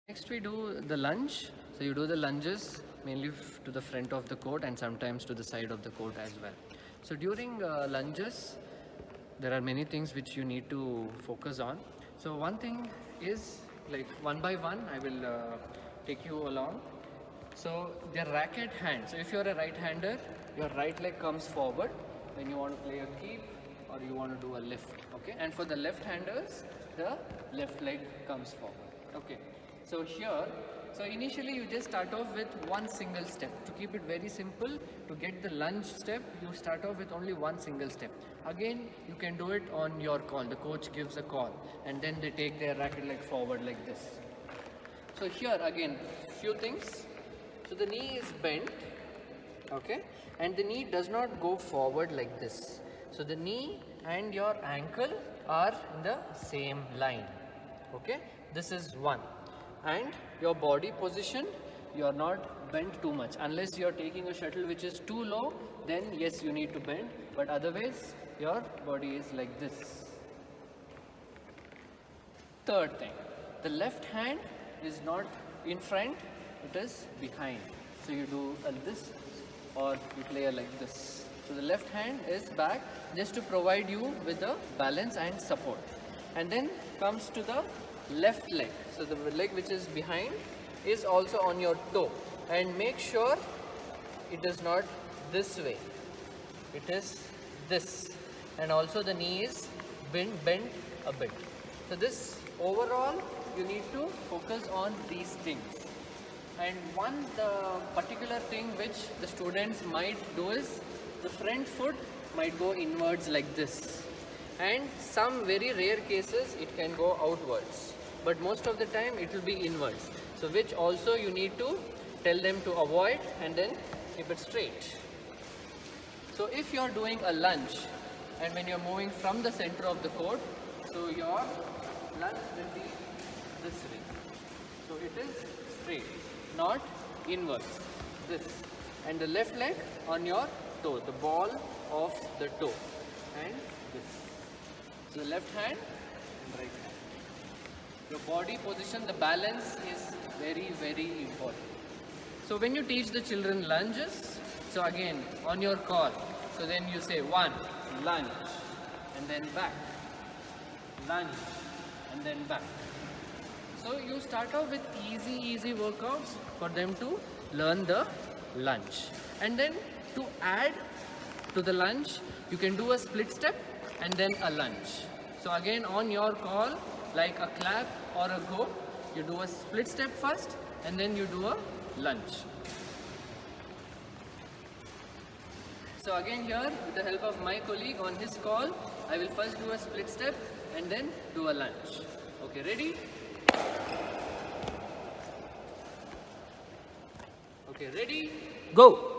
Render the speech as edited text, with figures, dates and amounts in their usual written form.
Next we do the lunge. So you do the lunges mainly to the front of the court and sometimes to the side of the court as well. So during lunges, there are many things which you need to focus on. So one thing is, like, one by one I will take you along. So the racket hand. So if you are a right hander, your right leg comes forward when you want to play a keep or you want to do a lift. Okay, and for the left handers, the left leg comes forward. Okay, so here, so initially you just start off with one single step. To keep it very simple, to get the lunge step, you start off with only one single step. Again, you can do it on your call. The coach gives a call and then they take their racket leg forward like this. So here again, few things. So the knee is bent, okay, and the knee does not go forward like this. So the knee and your ankle are in the same line, okay. This is one. And your body position, you are not bent too much. Unless you are taking a shuttle which is too low, then yes, you need to bend, but otherwise your body is like this. Third thing, the left hand is not in front, it is behind. So you do this or you play like this. So the left hand is back just to provide you with the balance and support. And then comes to the left leg. So the leg which is behind is also on your toe, and make sure it is not this way, it is this, and also the knee is bent a bit. So this overall you need to focus on these things. And one particular thing which the students might do is the front foot might go inwards like this, and some very rare cases it can go outwards, but most of the time it will be inwards. So which also you need to tell them to avoid and then keep it straight. So if you are doing a lunge and when you are moving from the center of the court, so your lunge will be this way. So it is straight, not inwards, this. And the left leg on your toe, the ball of the toe, and this. So the left hand and right hand. Your body position, the balance is very, very important. So when you teach the children lunges, so again on your call, so then you say one, lunge, and then back, lunge, and then back. So you start off with easy workouts for them to learn the lunge. And then to add to the lunge, you can do a split step and then a lunge. So again on your call, like a clap or a go, you do a split step first and then you do a lunge. So again here, with the help of my colleague on his call, I will first do a split step and then do a lunge. Okay, ready? Okay, ready? Go!